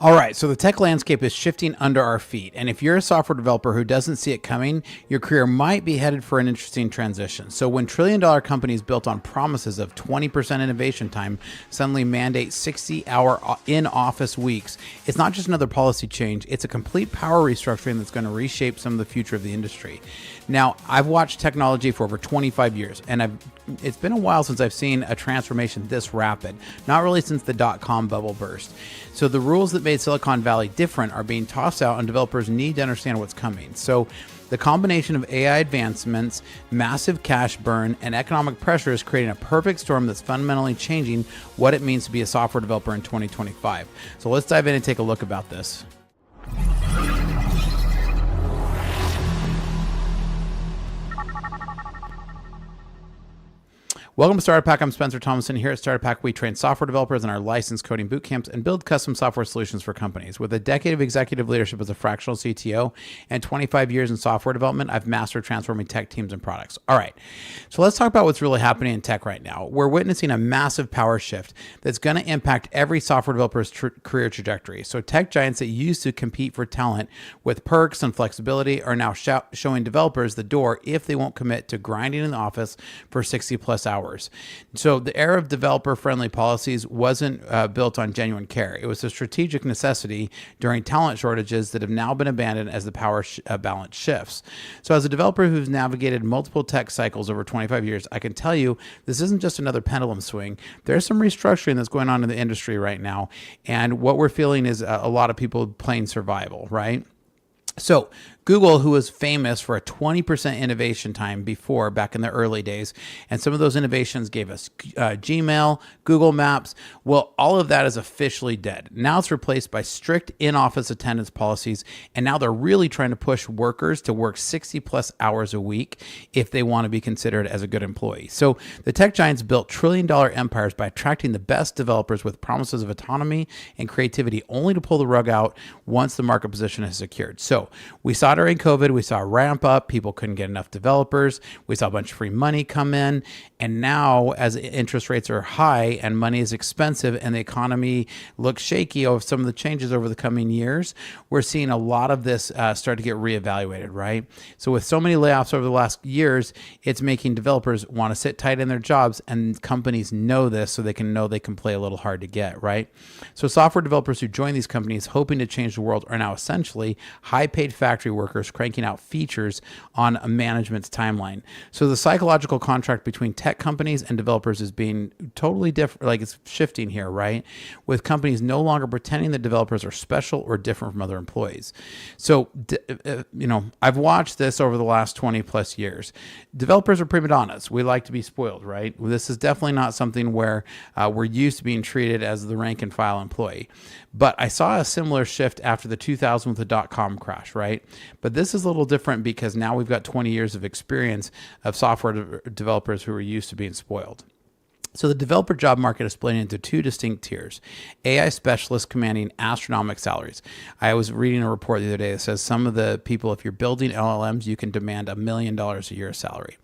All right, so the tech landscape is shifting under our feet. And if you're a software developer who doesn't see it coming, your career might be headed for an interesting transition. So when trillion-dollar companies built on promises of 20% innovation time suddenly mandate 60-hour in-office weeks, it's not just another policy change, it's a complete power restructuring that's going to reshape some of the future of the industry. Now, I've watched technology for over 25 years, and it's been a while since I've seen a transformation this rapid, not really since the dot-com bubble burst. So the rules that made Silicon Valley different are being tossed out, and developers need to understand what's coming. So the combination of AI advancements, massive cash burn, and economic pressure is creating a perfect storm that's fundamentally changing what it means to be a software developer in 2025. So let's dive in and take a look about this. Welcome to Startup Pack. I'm Spencer Thomason. Here at Startup Pack, we train software developers in our licensed coding boot camps and build custom software solutions for companies. With a decade of executive leadership as a fractional CTO and 25 years in software development, I've mastered transforming tech teams and products. All right, so let's talk about what's really happening in tech right now. We're witnessing a massive power shift that's going to impact every software developer's career trajectory. So tech giants that used to compete for talent with perks and flexibility are now showing developers the door if they won't commit to grinding in the office for 60 plus hours. So the era of developer-friendly policies wasn't built on genuine care. It was a strategic necessity during talent shortages that have now been abandoned as the power balance shifts. So as a developer who's navigated multiple tech cycles over 25 years, I can tell you this isn't just another pendulum swing. There's some restructuring that's going on in the industry right now. And what we're feeling is a lot of people playing survival, right? So Google, who was famous for a 20% innovation time before, back in the early days, and some of those innovations gave us Gmail, Google Maps. Well, all of that is officially dead. Now it's replaced by strict in-office attendance policies, and now they're really trying to push workers to work 60 plus hours a week if they want to be considered as a good employee. So the tech giants built trillion-dollar empires by attracting the best developers with promises of autonomy and creativity, only to pull the rug out once the market position is secured. So we saw during COVID, we saw a ramp up. People couldn't get enough developers. We saw a bunch of free money come in. And now, as interest rates are high and money is expensive and the economy looks shaky over some of the changes over the coming years, we're seeing a lot of this start to get reevaluated, right? So with so many layoffs over the last years, it's making developers want to sit tight in their jobs, and companies know this so they can play a little hard to get, right? So software developers who join these companies hoping to change the world are now essentially high-paid factory workers cranking out features on a management's timeline. So the psychological contract between tech companies and developers is being totally different, like it's shifting here, right? With companies no longer pretending that developers are special or different from other employees. So, I've watched this over the last 20 plus years. Developers are prima donnas. We like to be spoiled, right? This is definitely not something where we're used to being treated as the rank and file employee. But I saw a similar shift after the 2000 with the dot-com crash, right? But this is a little different because now we've got 20 years of experience of software developers who are used to being spoiled. So the developer job market is split into two distinct tiers. AI specialists commanding astronomical salaries. I was reading a report the other day that says some of the people, if you're building LLMs, you can demand $1 million a year salary.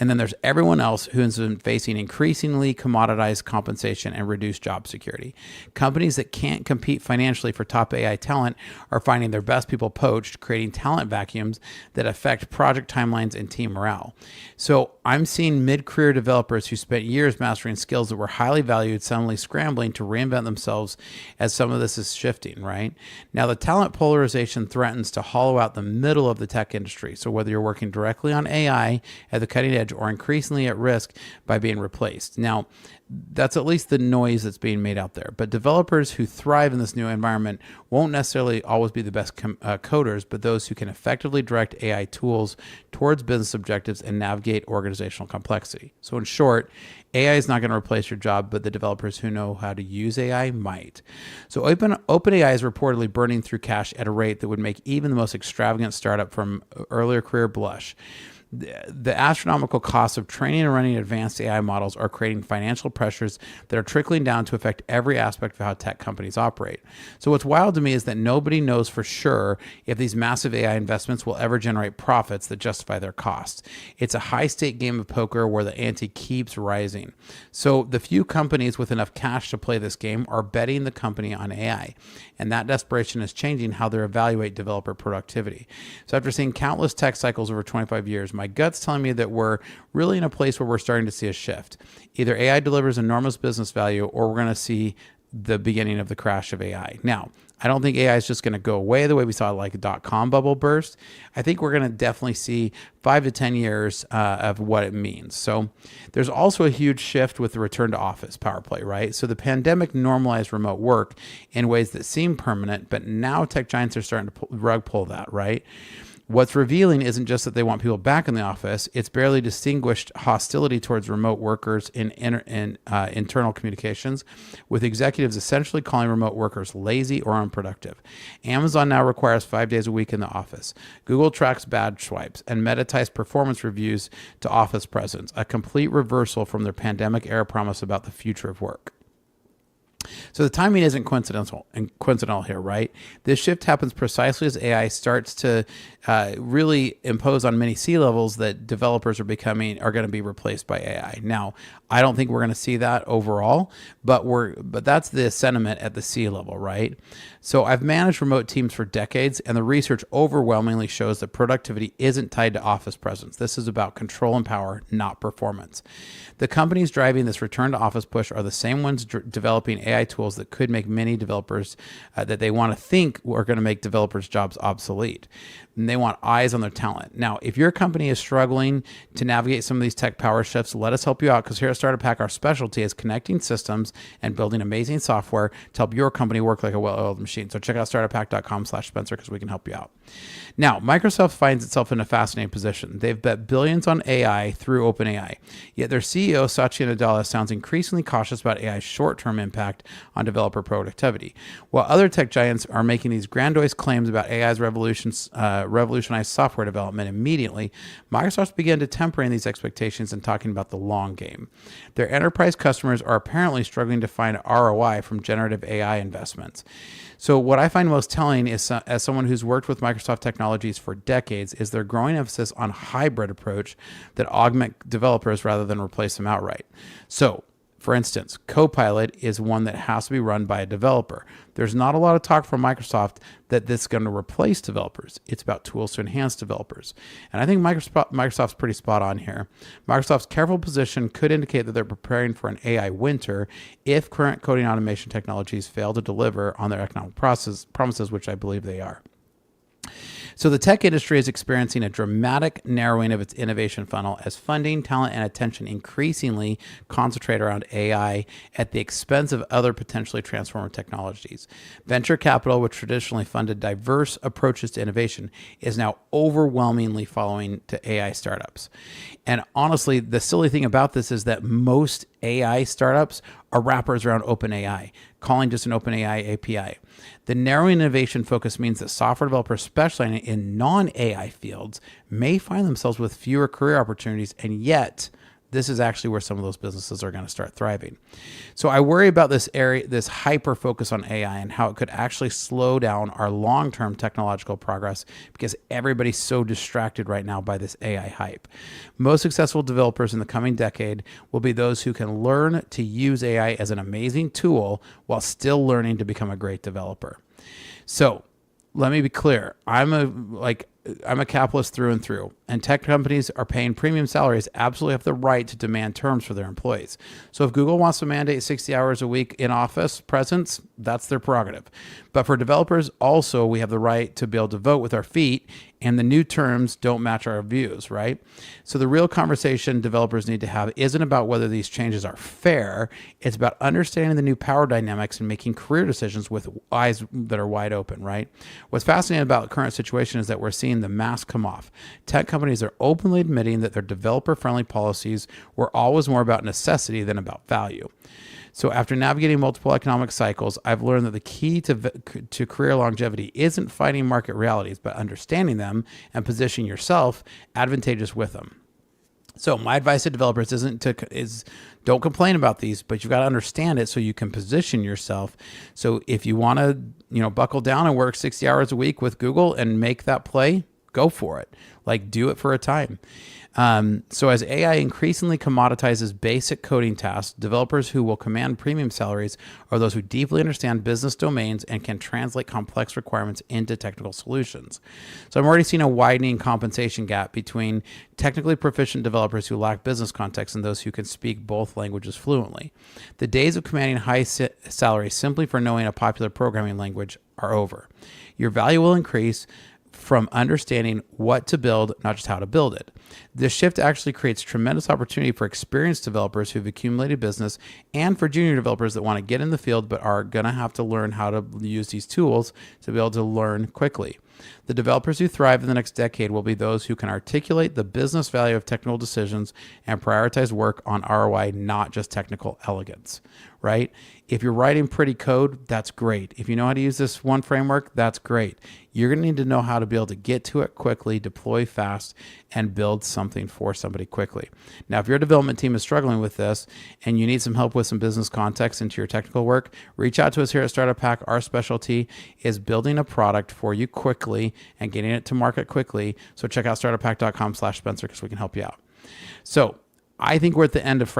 And then there's everyone else who has been facing increasingly commoditized compensation and reduced job security. Companies that can't compete financially for top AI talent are finding their best people poached, creating talent vacuums that affect project timelines and team morale. So I'm seeing mid-career developers who spent years mastering skills that were highly valued suddenly scrambling to reinvent themselves as some of this is shifting, right? Now, the talent polarization threatens to hollow out the middle of the tech industry. So whether you're working directly on AI at the cutting edge or increasingly at risk by being replaced. Now, that's at least the noise that's being made out there. But developers who thrive in this new environment won't necessarily always be the best coders, but those who can effectively direct AI tools towards business objectives and navigate organizational complexity. So in short, AI is not going to replace your job, but the developers who know how to use AI might. So OpenAI is reportedly burning through cash at a rate that would make even the most extravagant startup from earlier career blush. The astronomical costs of training and running advanced AI models are creating financial pressures that are trickling down to affect every aspect of how tech companies operate. So what's wild to me is that nobody knows for sure if these massive AI investments will ever generate profits that justify their costs. It's a high-stake game of poker where the ante keeps rising. So the few companies with enough cash to play this game are betting the company on AI. And that desperation is changing how they evaluate developer productivity. So after seeing countless tech cycles over 25 years, my gut's telling me that we're really in a place where we're starting to see a shift. Either AI delivers enormous business value, or we're going to see the beginning of the crash of AI. Now, I don't think AI is just going to go away the way we saw like a dot-com bubble burst. I think we're going to definitely see 5 to 10 years of what it means. So there's also a huge shift with the return to office power play, right? So the pandemic normalized remote work in ways that seem permanent, but now tech giants are starting to rug pull that, right? What's revealing isn't just that they want people back in the office, it's barely distinguished hostility towards remote workers in internal communications, with executives essentially calling remote workers lazy or unproductive. Amazon now requires 5 days a week in the office. Google tracks badge swipes, and Meta ties performance reviews to office presence, a complete reversal from their pandemic-era promise about the future of work. So the timing isn't coincidental here, right? This shift happens precisely as AI starts to really impose on many C-levels that developers are going to be replaced by AI. Now, I don't think we're going to see that overall, but that's the sentiment at the C-level, right? So I've managed remote teams for decades, and the research overwhelmingly shows that productivity isn't tied to office presence. This is about control and power, not performance. The companies driving this return to office push are the same ones developing AI tools that could make many developers that they want to think are going to make developers' jobs obsolete. And they want eyes on their talent. Now, if your company is struggling to navigate some of these tech power shifts, let us help you out, because here at Startup Pack, our specialty is connecting systems and building amazing software to help your company work like a well-oiled machine. So check out startuppack.com/Spencer because we can help you out. Now, Microsoft finds itself in a fascinating position. They've bet billions on AI through OpenAI, yet their CEO, Satya Nadella, sounds increasingly cautious about AI's short-term impact on developer productivity. While other tech giants are making these grandiose claims about AI's revolutionize software development immediately, Microsoft's began to tempering these expectations and talking about the long game. Their enterprise customers are apparently struggling to find ROI from generative AI investments. So what I find most telling is, as someone who's worked with Microsoft technologies for decades, is their growing emphasis on a hybrid approach that augment developers rather than replace them outright. So, for instance, Copilot is one that has to be run by a developer. There's not a lot of talk from Microsoft that this is going to replace developers. It's about tools to enhance developers. And I think Microsoft's pretty spot on here. Microsoft's careful position could indicate that they're preparing for an AI winter if current coding automation technologies fail to deliver on their economic promises, which I believe they are. So the tech industry is experiencing a dramatic narrowing of its innovation funnel as funding, talent, and attention increasingly concentrate around AI at the expense of other potentially transformative technologies. Venture capital, which traditionally funded diverse approaches to innovation, is now overwhelmingly following to AI startups. And honestly, the silly thing about this is that most AI startups are wrappers around OpenAI, calling just an OpenAI API. The narrowing innovation focus means that software developers specializing in non-AI fields may find themselves with fewer career opportunities, and yet this is actually where some of those businesses are going to start thriving. So I worry about this hyper focus on AI and how it could actually slow down our long-term technological progress because everybody's so distracted right now by this AI hype. Most successful developers in the coming decade will be those who can learn to use AI as an amazing tool while still learning to become a great developer. So let me be clear. I'm a capitalist through and through, and tech companies are paying premium salaries, absolutely have the right to demand terms for their employees. So if Google wants to mandate 60 hours a week in office presence, that's their prerogative. But for developers, also, we have the right to be able to vote with our feet, and the new terms don't match our views, right? So the real conversation developers need to have isn't about whether these changes are fair. It's about understanding the new power dynamics and making career decisions with eyes that are wide open, right? What's fascinating about the current situation is that we're seeing the mask come off. Tech companies are openly admitting that their developer-friendly policies were always more about necessity than about value. So after navigating multiple economic cycles, I've learned that the key to career longevity isn't fighting market realities, but understanding them and positioning yourself advantageous with them. So my advice to developers is don't complain about these, but you've got to understand it so you can position yourself. So if you want to, buckle down and work 60 hours a week with Google and make that play, go for it. Like, do it for a time. So as AI increasingly commoditizes basic coding tasks, developers who will command premium salaries are those who deeply understand business domains and can translate complex requirements into technical solutions. So I'm already seeing a widening compensation gap between technically proficient developers who lack business context and those who can speak both languages fluently. The days of commanding high salaries simply for knowing a popular programming language are over. Your value will increase from understanding what to build, not just how to build it. This shift actually creates tremendous opportunity for experienced developers who've accumulated business and for junior developers that want to get in the field but are going to have to learn how to use these tools to be able to learn quickly. The developers who thrive in the next decade will be those who can articulate the business value of technical decisions and prioritize work on ROI, not just technical elegance, right? If you're writing pretty code, that's great. If you know how to use this one framework, that's great. You're going to need to know how to be able to get to it quickly, deploy fast, and build something for somebody quickly. Now, if your development team is struggling with this and you need some help with some business context into your technical work, reach out to us here at Startup Hack. Our specialty is building a product for you quickly and getting it to market quickly. So check out startuphack.com/Spencer because we can help you out. So I think we're at the end of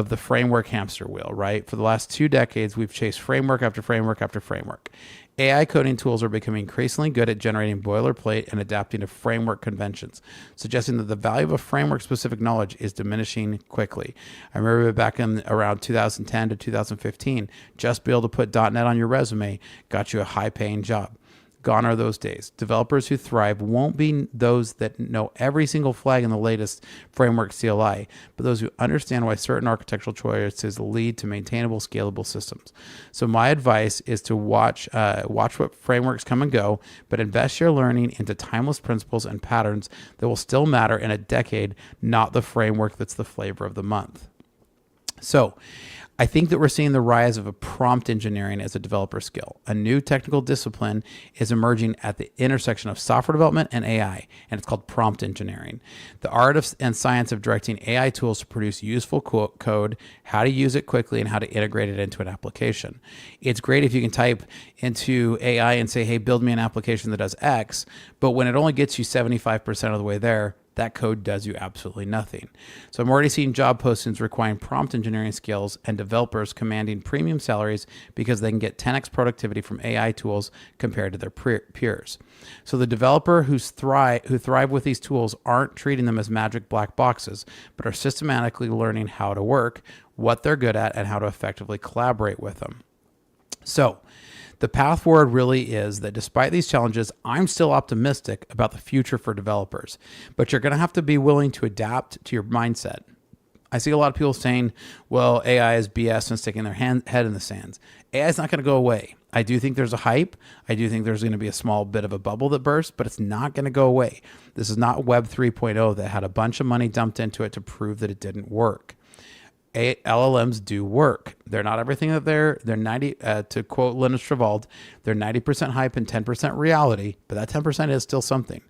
the framework hamster wheel, right? For the last 2 decades, we've chased framework after framework after framework. AI coding tools are becoming increasingly good at generating boilerplate and adapting to framework conventions, suggesting that the value of a framework-specific knowledge is diminishing quickly. I remember back in around 2010 to 2015, just be able to put .NET on your resume got you a high-paying job. Gone are those days. Developers who thrive won't be those that know every single flag in the latest framework CLI, but those who understand why certain architectural choices lead to maintainable, scalable systems. So my advice is to watch what frameworks come and go, but invest your learning into timeless principles and patterns that will still matter in a decade, not the framework that's the flavor of the month. So I think that we're seeing the rise of a prompt engineering as a developer skill. A new technical discipline is emerging at the intersection of software development and AI, and it's called prompt engineering. The art and science of directing AI tools to produce useful code, how to use it quickly, and how to integrate it into an application. It's great if you can type into AI and say, hey, build me an application that does X, but when it only gets you 75% of the way there, that code does you absolutely nothing. So I'm already seeing job postings requiring prompt engineering skills and developers commanding premium salaries because they can get 10x productivity from AI tools compared to their peers. So the developer who thrive with these tools aren't treating them as magic black boxes, but are systematically learning how to work, what they're good at, and how to effectively collaborate with them. So the path forward really is that despite these challenges, I'm still optimistic about the future for developers, but you're going to have to be willing to adapt to your mindset. I see a lot of people saying, well, AI is BS and sticking their head in the sands. AI is not going to go away. I do think there's a hype. I do think there's going to be a small bit of a bubble that bursts, but it's not going to go away. This is not Web 3.0 that had a bunch of money dumped into it to prove that it didn't work. LLMs do work. They're not everything that they're 90, to quote Linus Torvald, they're 90% hype and 10% reality, but that 10% is still something.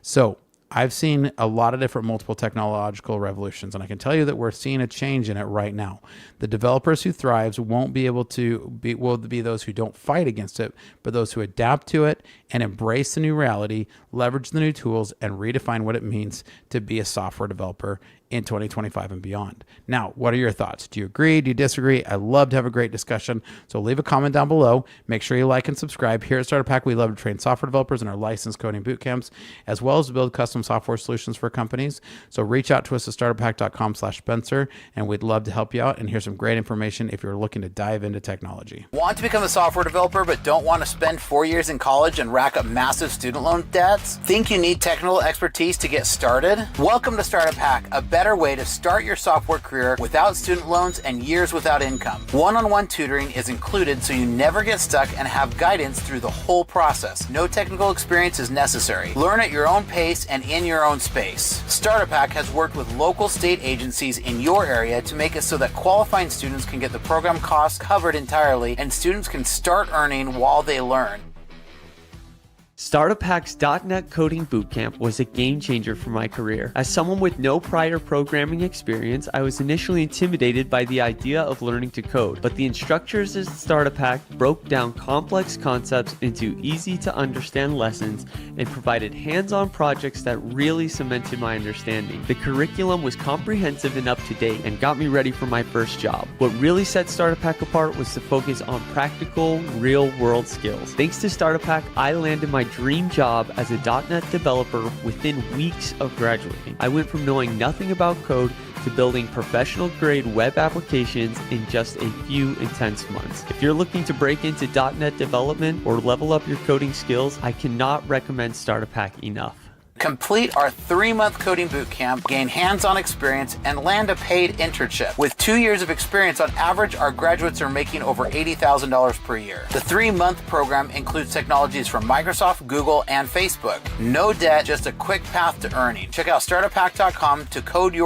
So I've seen a lot of different multiple technological revolutions, and I can tell you that we're seeing a change in it right now. The developers who thrive will be those who don't fight against it, but those who adapt to it and embrace the new reality, leverage the new tools, and redefine what it means to be a software developer in 2025 and beyond. Now, what are your thoughts? Do you agree? Do you disagree? I love to have a great discussion. So leave a comment down below. Make sure you like and subscribe. Here at Startup Hack, we love to train software developers in our licensed coding boot camps, as well as to build custom software solutions for companies. So reach out to us at startuphack.com/Spencer, and we'd love to help you out. And here's some great information if you're looking to dive into technology. Want to become a software developer but don't want to spend 4 years in college and rack up massive student loan debts? Think you need technical expertise to get started? Welcome to Startup Hack, a better better way to start your software career without student loans and years without income. One-on-one tutoring is included so you never get stuck and have guidance through the whole process. No technical experience is necessary. Learn at your own pace and in your own space. Starter Pack has worked with local state agencies in your area to make it so that qualifying students can get the program costs covered entirely and students can start earning while they learn. Starter Pack's .NET Coding Bootcamp was a game changer for my career. As someone with no prior programming experience, I was initially intimidated by the idea of learning to code, but the instructors at Starter Pack broke down complex concepts into easy to understand lessons and provided hands-on projects that really cemented my understanding. The curriculum was comprehensive and up to date and got me ready for my first job. What really set Starter Pack apart was the focus on practical, real-world skills. Thanks to Starter Pack, I landed my dream job as a .NET developer within weeks of graduating. I went from knowing nothing about code to building professional-grade web applications in just a few intense months. If you're looking to break into .NET development or level up your coding skills, I cannot recommend Starter Pack enough. Complete our 3-month coding bootcamp, gain hands-on experience, and land a paid internship. With 2 years of experience, on average, our graduates are making over $80,000 per year. The 3-month program includes technologies from Microsoft, Google, and Facebook. No debt, just a quick path to earning. Check out starterpack.com to code your